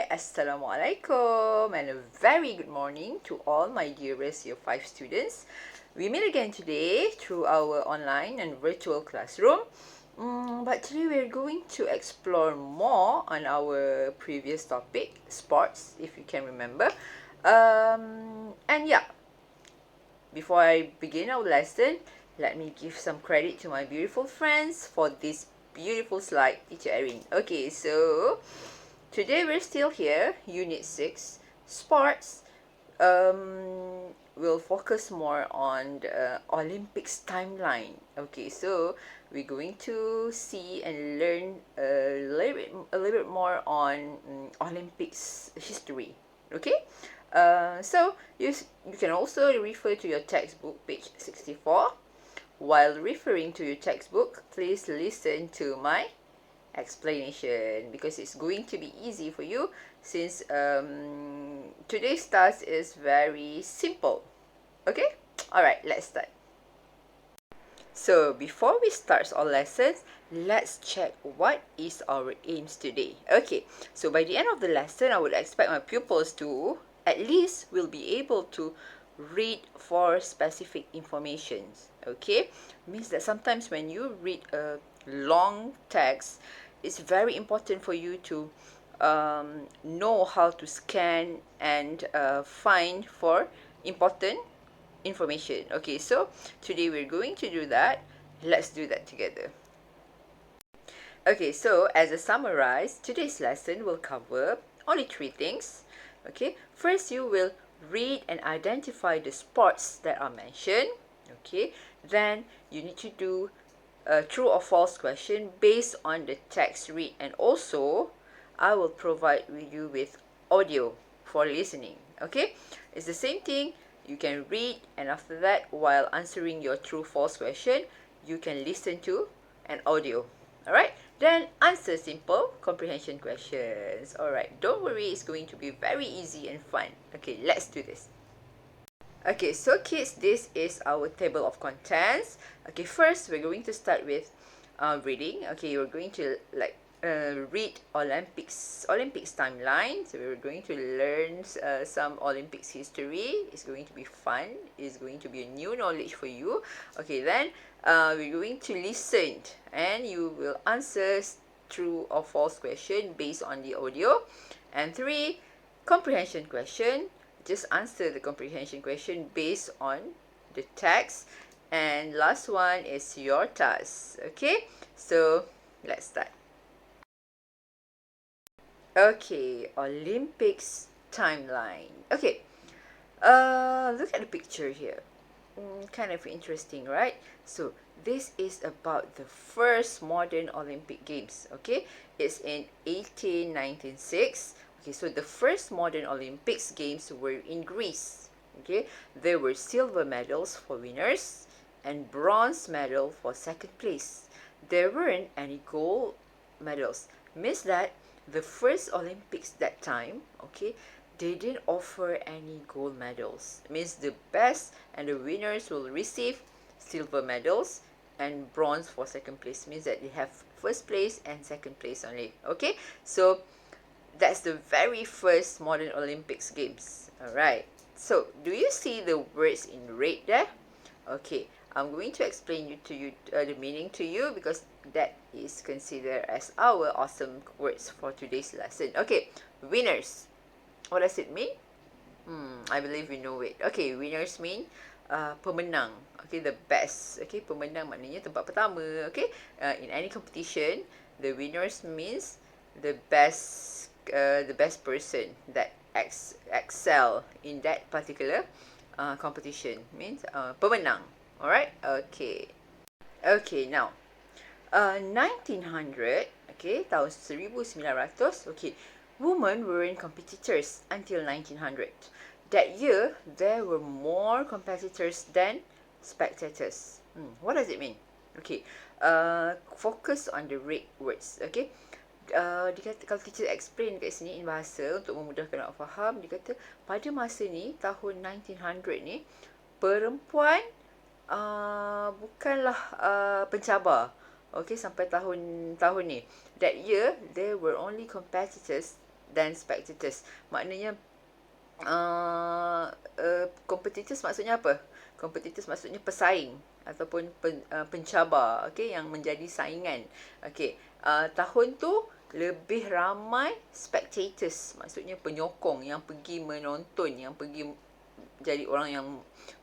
Assalamualaikum, and a very good morning to all my dearest Year 5 students. We meet again today through our online and virtual classroom. But today we're going to explore more on our previous topic, sports, if you can remember. And yeah, before I begin our lesson, let me give some credit to my beautiful friends for this beautiful slide, Teacher Erin. Okay, so today we're still here, Unit 6, Sports. We'll focus more on the Olympics timeline. Okay, so we're going to see and learn a little bit more on Olympics history. Okay, so you can also refer to your textbook, page 64. While referring to your textbook, please listen to my explanation because it's going to be easy for you since today's task is very simple. Okay? Alright, let's start. So before we start our lessons, let's check what is our aims today. Okay, so by the end of the lesson, I would expect my pupils to at least will be able to read for specific informations. Okay, means that sometimes when you read a long text, it's very important for you to know how to scan and find for important information. Okay, so today we're going to do that. Let's do that together. Okay, so as a summarize, today's lesson will cover only three things. Okay, first you will read and identify the sports that are mentioned. Okay, then you need to do a true or false question based on the text read, and also I will provide you with audio for listening. Okay, it's the same thing. You can read, and after that, while answering your true false question, you can listen to an audio. Alright, then answer simple comprehension questions. Alright, don't worry, it's going to be very easy and fun. Okay, let's do this. Okay, so kids, this is our table of contents. Okay, first we're going to start with reading. Okay, we're going to read Olympics timeline. So we're going to learn some Olympics history. It's going to be fun. It's going to be a new knowledge for you. Okay, then we're going to listen, and you will answer true or false question based on the audio. And 3, comprehension question. Just answer the comprehension question based on the text. And last one is your task. Okay, so let's start. Okay, Olympics timeline. Okay, look at the picture here. Kind of interesting, right? So this is about the first modern Olympic Games. Okay, it's in 1896. Okay, so the first modern Olympics Games were in Greece. Okay, there were silver medals for winners and bronze medal for second place. There weren't any gold medals. Means that the first Olympics that time, okay, they didn't offer any gold medals. It means the best and the winners will receive silver medals and bronze for second place. Means that they have first place and second place only. Okay, so that's the very first modern Olympics Games. Alright, so do you see the words in red there? Okay, I'm going to explain the meaning to you because that is considered as our awesome words for today's lesson. Okay, winners. What does it mean? I believe you know it. Okay, winners mean pemenang. Okay, the best. Okay, pemenang maknanya tempat pertama. Okay, in any competition, the winners means the best person that excel in that particular competition. Means pemenang. Alright. Okay. Okay, now 1900. Okay, tahun 1900. Okay, women weren't competitors until 1900. That year, there were more competitors than spectators. What does it mean? Okay, focus on the red words. Okay, dia kata, kalau teacher explain kat sini in bahasa untuk memudahkan nak faham, dia kata pada masa ni, tahun 1900 ni, perempuan bukanlah pencabar. Okay, sampai tahun ni. That year, there were only competitors. Means that they have first place and second place only. Okay, so that's the very first modern Olympics Games. Okay, than spectators. Maknanya competitors maksudnya apa? Competitors maksudnya pesaing ataupun pencabar, okey, yang menjadi saingan. Okey, tahun tu lebih ramai spectators, maksudnya penyokong yang pergi menonton, yang pergi jadi orang yang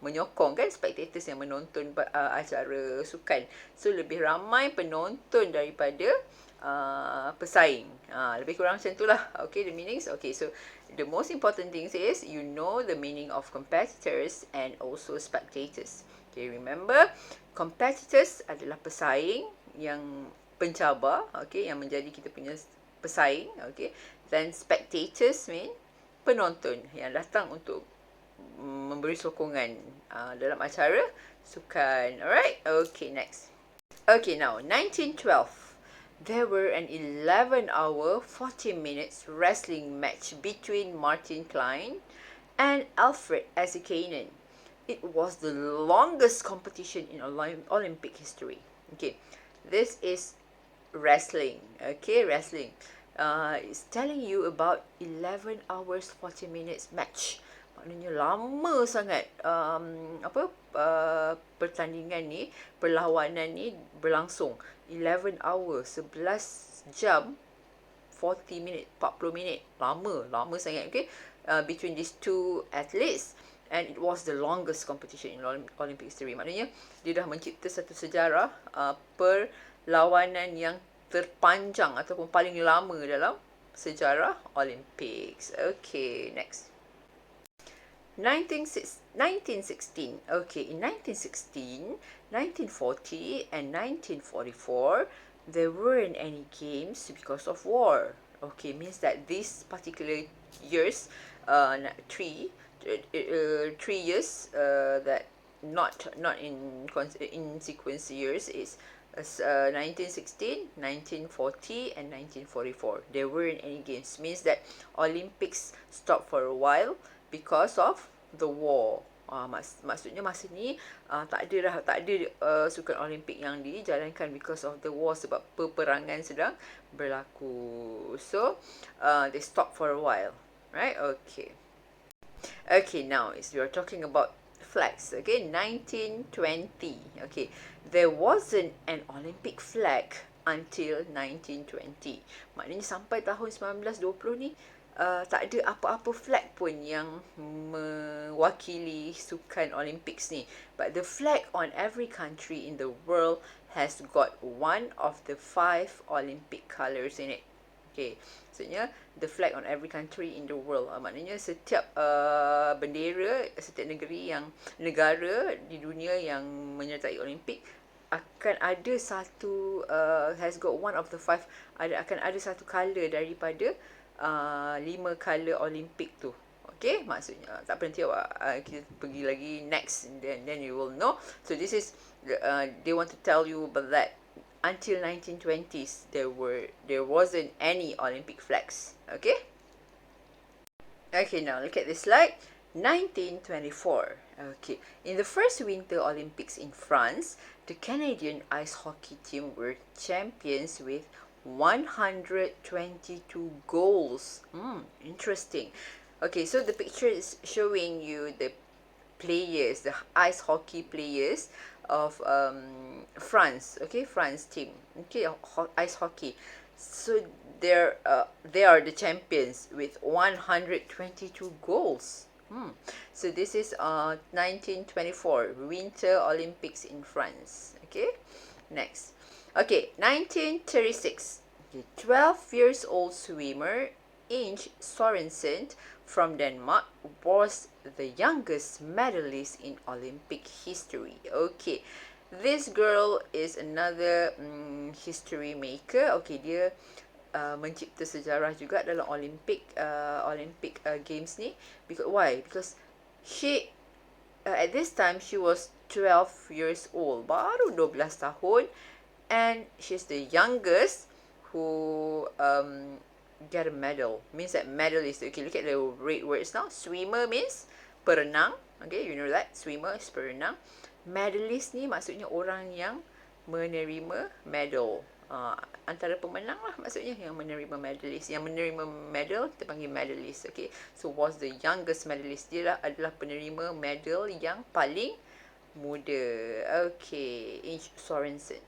menyokong, kan, spectators yang menonton acara sukan. So lebih ramai penonton daripada pesaing. Lebih kurang macam itulah. Okay, the meanings. Okay, so the most important thing is you know the meaning of competitors and also spectators. Okay, remember, competitors adalah pesaing yang pencabar, okay, yang menjadi kita punya pesaing, okay. Then spectators mean penonton yang datang untuk memberi sokongan dalam acara sukan. Alright, okay, next. Okay, now 1912. There were an 11-hour, 40 minutes wrestling match between Martin Klein and Alfred Esikainen. It was the longest competition in Olympic history. Okay, this is wrestling. Okay, wrestling. It's telling you about 11 hours 40 minutes match. Maknanya lama sangat pertandingan ni, perlawanan ni berlangsung 11 hours, 11 jam 40 minit, 40 minit. Lama sangat, okay. Between these two athletes, and it was the longest competition in Olympic history. Maknanya dia dah mencipta satu sejarah perlawanan yang terpanjang ataupun paling lama dalam sejarah Olympics. Okay, next. 1916. Okay, in 1916, 1940, and 1944, there weren't any games because of war. Okay, means that these particular years, three years that not in sequence years is 1916, 1940, and 1944. There weren't any games. Means that Olympics stopped for a while because of the war. Maksudnya masa ni tak ada sukan Olimpik yang dijalankan because of the war, sebab peperangan sedang berlaku. So they stopped for a while, right? Okay. Okay, now we are talking about flags. Okay, 1920. Okay, there wasn't an Olympic flag until 1920. Maknanya sampai tahun 1920 ni tak ada apa-apa flag pun yang mewakili sukan Olympics ni. But the flag on every country in the world has got one of the 5 Olympic colours in it. Okay, maksudnya the flag on every country in the world. Maknanya setiap bendera, setiap negara di dunia yang menyertai Olimpik akan ada satu has got one of the 5, akan ada satu colour daripada 5 colour Olimpik tu. Okay, maksudnya tak berhenti awak, kita pergi lagi next, then you will know. So this is they want to tell you about that. Until 1920s, there wasn't any Olympic flags. Okay. Okay, now look at this slide. 1924. Okay, in the first Winter Olympics in France, the Canadian ice hockey team were champions with 122 goals. Interesting. Okay, so the picture is showing you the players, the ice hockey players of France. Okay, France team. Okay, ice hockey. So they are the champions with 122 goals. So this is 1924 Winter Olympics in France. Okay, next. Okay, 1936. Okay, 12 years old swimmer Inge Sorensen from Denmark was the youngest medalist in Olympic history. Okay, this girl is another history maker. Okay, dia mencipta sejarah juga dalam Olympic Games ni. Why? Because she at this time she was 12 years old, baru 12 tahun, and she's the youngest who get a medal. Means that medalist. Okay, look at the red words now. Swimmer means perenang. Okay, you know that. Swimmer is perenang. Medalist ni maksudnya orang yang menerima medal. Antara pemenang lah maksudnya, yang menerima medalist. Yang menerima medal kita panggil medalist. Okay, so was the youngest medalist. Dia adalah penerima medal yang paling muda. Okay, Inch Sorensen.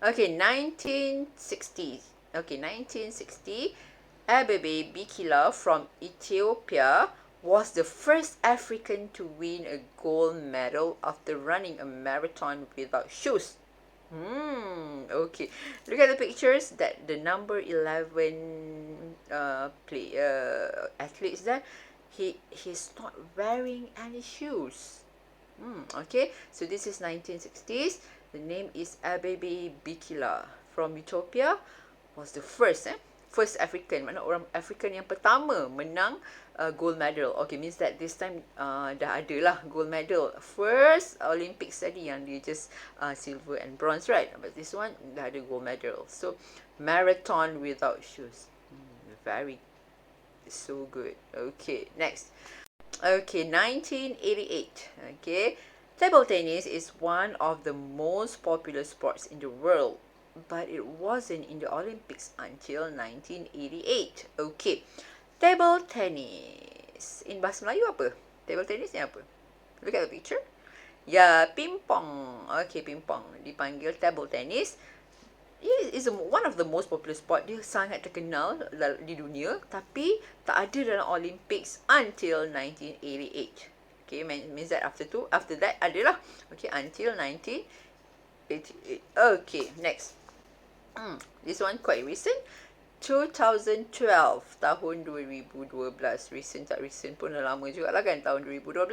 Okay, 1960. Okay, 1960. Abebe Bikila from Ethiopia was the first African to win a gold medal after running a marathon without shoes. Okay. Look at the pictures. That the number 11 athletes there, he's not wearing any shoes. Okay. So this is 1960s. The name is Abebe Bikila from Ethiopia. Was the first first African, mana orang African yang pertama menang gold medal. Okay, means that this time dah ada lah gold medal. First Olympics tadi yang dia just silver and bronze, right? But this one dah ada gold medal. So marathon without shoes. Very so good. Okay, next. Okay, 1988. Okay, table tennis is one of the most popular sports in the world, but it wasn't in the Olympics until 1988. Okay, table tennis. In bahasa Melayu apa? Table tennis ni apa? Look at the picture. Ya, ping-pong. Okay, ping-pong. Dipanggil table tennis. It is one of the most popular sport. Dia sangat terkenal di dunia, tapi tak ada dalam Olympics until 1988. Okay, means that after that adalah. Okay, until 1988. Okay, next. This one quite recent. 2012, tahun 2012. Recent tak recent pun dah lama juga lah kan, tahun 2012.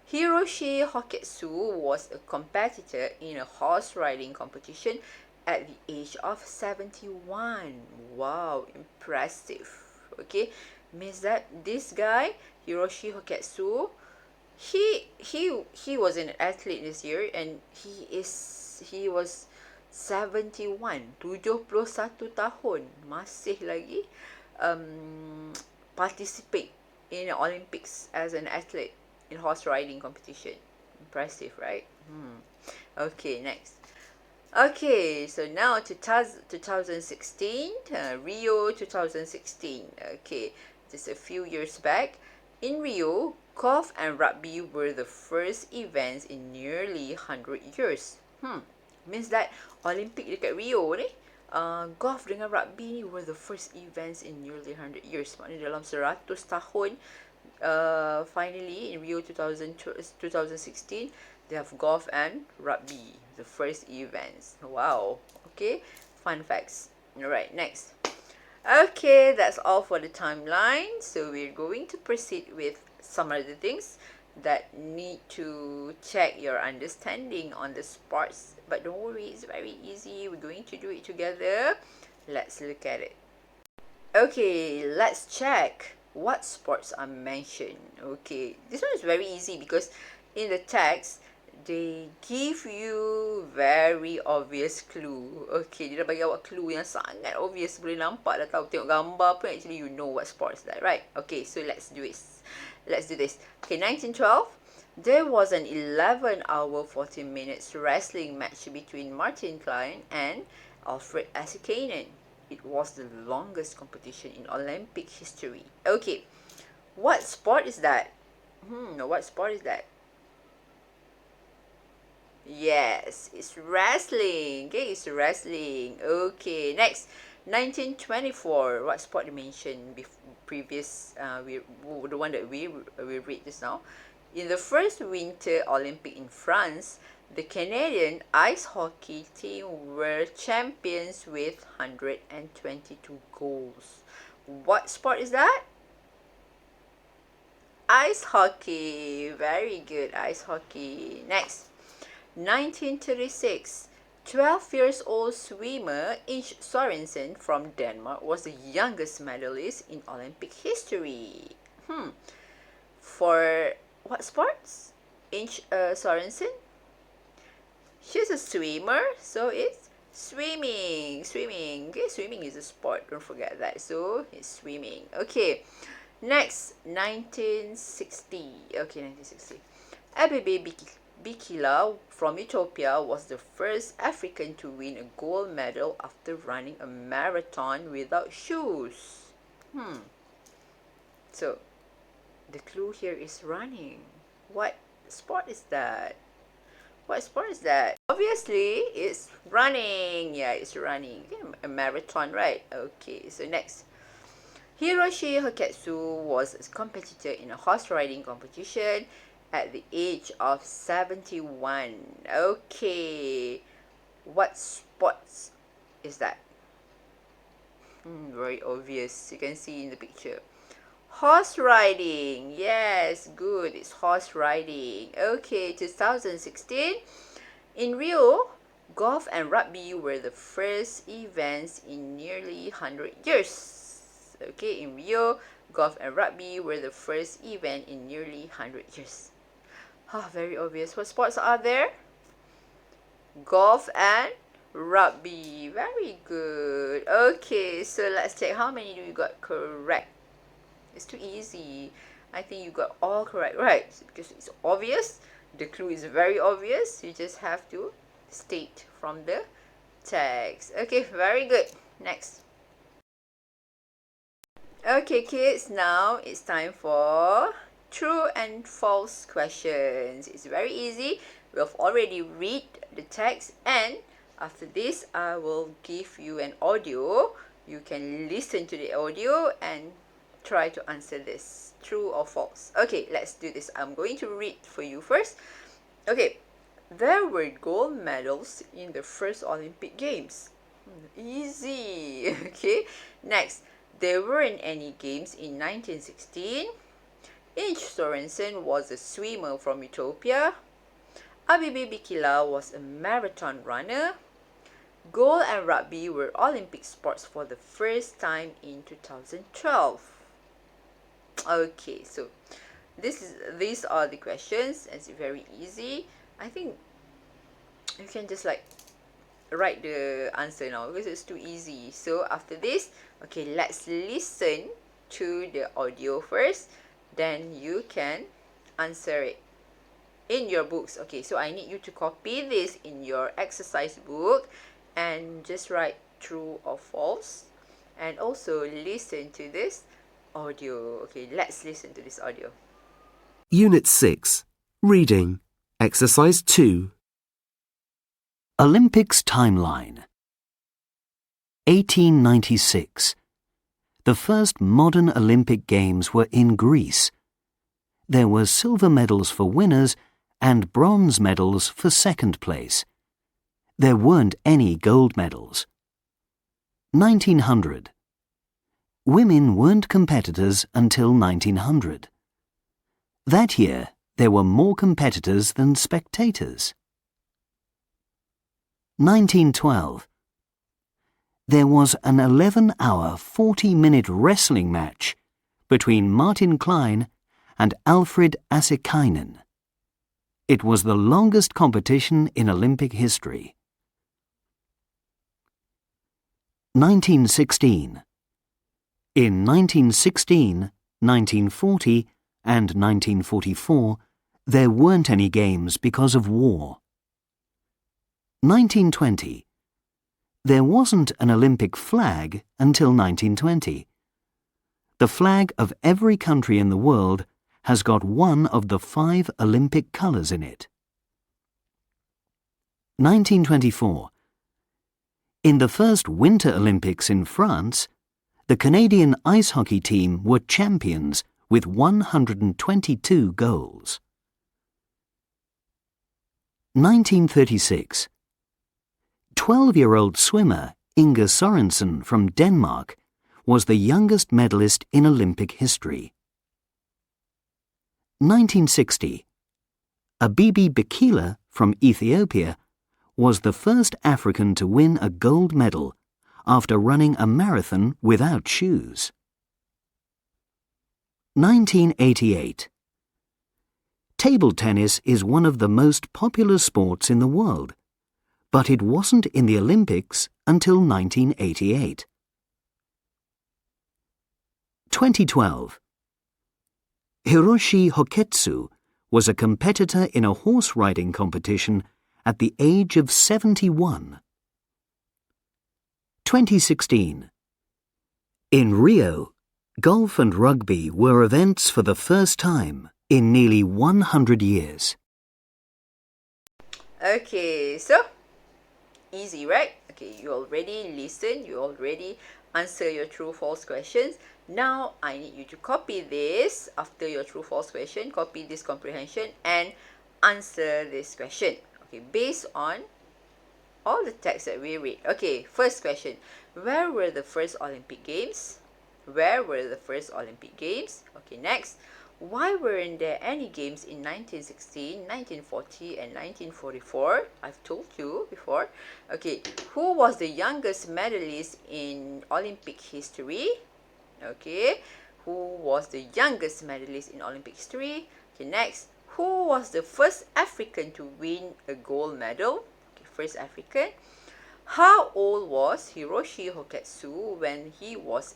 Hiroshi Hoketsu was a competitor in a horse riding competition at the age of 71. Wow, impressive. Okay, means that this guy, Hiroshi Hoketsu, he was an athlete this year, and he was 71, 71 tahun, masih lagi participate in the Olympics as an athlete in horse riding competition. Impressive, right? Okay, next. Okay, so now to 2016, Rio 2016. Okay, just a few years back. In Rio, golf and rugby were the first events in nearly 100 years. Means that Olympic dekat Rio ni, golf dengan rugby ni were the first events in nearly 100 years. Maknanya dalam 100 tahun, finally in Rio 2016, they have golf and rugby, the first events. Wow. Okay, fun facts. Alright, next. Okay, that's all for the timeline. So we're going to proceed with some other things that need to check your understanding on the sports. But don't worry, it's very easy. We're going to do it together. Let's look at it. Okay, let's check what sports are mentioned. Okay, this one is very easy because in the text, they give you very obvious clue. Okay, dia dah bagi awak clue yang sangat obvious. Boleh nampak dah tahu. Tengok gambar pun actually you know what sports that, right? Okay, so let's do this. Okay, 1912. There was an 11-hour 40 minutes wrestling match between Martin Klein and Alfred Asikainen. It was the longest competition in Olympic history. Okay, what sport is that? What sport is that? Yes, it's wrestling. Okay, it's wrestling. Okay, next. 1924. What sport you mentioned previous? The one that we read just now. In the first Winter Olympic in France, the Canadian ice hockey team were champions with 122 goals. What sport is that? Ice hockey. Very good, ice hockey. Next. 1936, 12-year-old swimmer Inge Sorensen from Denmark was the youngest medalist in Olympic history. For what sports? Inge Sorensen? She's a swimmer, so it's swimming. Okay, swimming is a sport, don't forget that. So it's swimming. Okay, next, 1960. Okay, 1960. Abebe Bikila from Ethiopia was the first African to win a gold medal after running a marathon without shoes. So, the clue here is running. What sport is that? What sport is that? Obviously, it's running. Yeah, it's running. A marathon, right? Okay, so next. Hiroshi Hoketsu was a competitor in a horse riding competition at the age of 71. Okay, what sports is that? Very obvious. You can see in the picture. Horse riding. Yes, good. It's horse riding. Okay, 2016. In Rio, golf and rugby were the first events in nearly 100 years. Okay, in Rio, golf and rugby were the first event in nearly 100 years. Very obvious. What sports are there? Golf and rugby. Very good. Okay, so let's check how many do you got correct. It's too easy. I think you got all correct, right? Because it's obvious. The clue is very obvious. You just have to state from the text. Okay, very good. Next. Okay, kids, now it's time for true and false questions. It's very easy. We've already read the text, and after this, I will give you an audio. You can listen to the audio and try to answer this, true or false. Okay, let's do this. I'm going to read for you first. Okay, there were gold medals in the first Olympic Games. Easy. Okay, next, there weren't any games in 1916. Inge Sorensen was a swimmer from Ethiopia. Abibi Bikila was a marathon runner. Golf and rugby were Olympic sports for the first time in 2012. Okay, so these are the questions. It's very easy. I think you can just like write the answer now because it's too easy. So after this, okay, let's listen to the audio first, then you can answer it in your books. Okay, so I need you to copy this in your exercise book and just write true or false, and also listen to this audio. Okay, let's listen to this audio. Unit 6. Reading. Exercise 2. Olympics Timeline. 1896. The first modern Olympic Games were in Greece. There were silver medals for winners and bronze medals for second place. There weren't any gold medals. 1900. Women weren't competitors until 1900. That year, there were more competitors than spectators. 1912. There was an 11-hour, 40-minute wrestling match between Martin Klein and Alfred Assekainen. It was the longest competition in Olympic history. 1916. In 1916, 1940, and 1944, there weren't any games because of war. 1920. There wasn't an Olympic flag until 1920. The flag of every country in the world has got one of the 5 Olympic colours in it. 1924. In the first Winter Olympics in France, the Canadian ice hockey team were champions with 122 goals. 1936. 12-year-old swimmer Inge Sorensen from Denmark was the youngest medalist in Olympic history. 1960. Abibi Bikila from Ethiopia was the first African to win a gold medal after running a marathon without shoes. 1988. Table tennis is one of the most popular sports in the world, but it wasn't in the Olympics until 1988. 2012. Hiroshi Hoketsu was a competitor in a horse riding competition at the age of 71. 2016. In Rio, golf and rugby were events for the first time in nearly 100 years. Okay, so easy, right? Okay, you already listen, you already answer your true false questions. Now I need you to copy this after your true false question, copy this comprehension and answer this question. Okay, based on all the text that we read. Okay, first question. Where were the first Olympic Games? Where were the first Olympic Games? Okay, next. Why weren't there any games in 1916, 1940 and 1944? I've told you before. Okay, who was the youngest medalist in Olympic history? Okay, who was the youngest medalist in Olympic history? Okay, next. Who was the first African to win a gold medal? Okay, first African. How old was Hiroshi Hoketsu when he was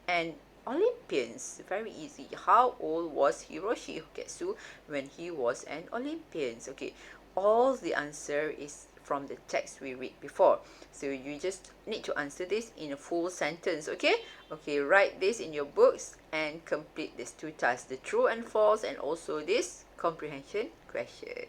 an Olympian? Very easy. How old was Hiroshi Hoketsu when he was an Olympian? Okay, all the answer is from the text we read before. So you just need to answer this in a full sentence, okay? Okay, write this in your books and complete these two tasks, the true and false and also this comprehension question.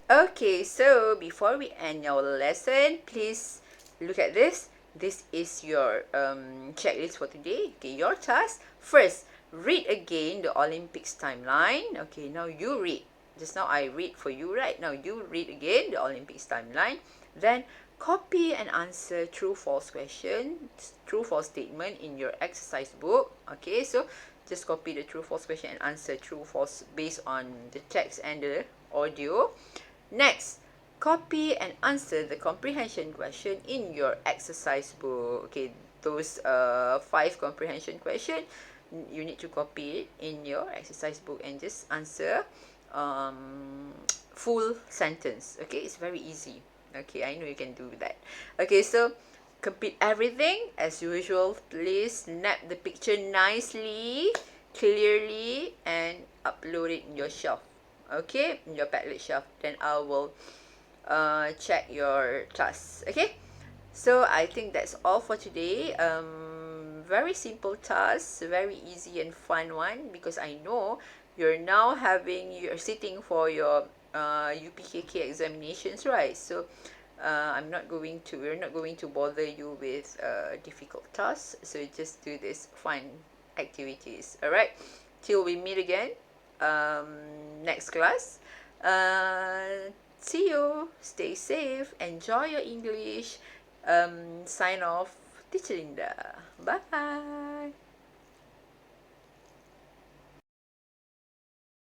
Okay, so before we end our lesson, please look at this. This is your checklist for today. Okay, your task. First, read again the Olympics timeline. Okay, now you read. Just now I read for you, right? Now you read again the Olympics timeline. Then copy and answer true false question, true false statement in your exercise book. Okay, so just copy the true false question and answer true false based on the text and the audio. Next, copy and answer the comprehension question in your exercise book. Okay, those 5 comprehension question, you need to copy it in your exercise book and just answer full sentence. Okay, it's very easy. Okay, I know you can do that. Okay, so complete everything as usual. Please snap the picture nicely, clearly, and upload it in your shelf. Okay, in your Padlet shelf. Then I will check your tasks. Okay, so I think that's all for today. Very simple tasks, very easy and fun one, because I know you're sitting for your UPKK examinations, right? So we're not going to bother you with difficult tasks. So just do this fun activities. All right, till we meet again next class. See you. Stay safe. Enjoy your English. Sign off. Teacher Linda. Bye.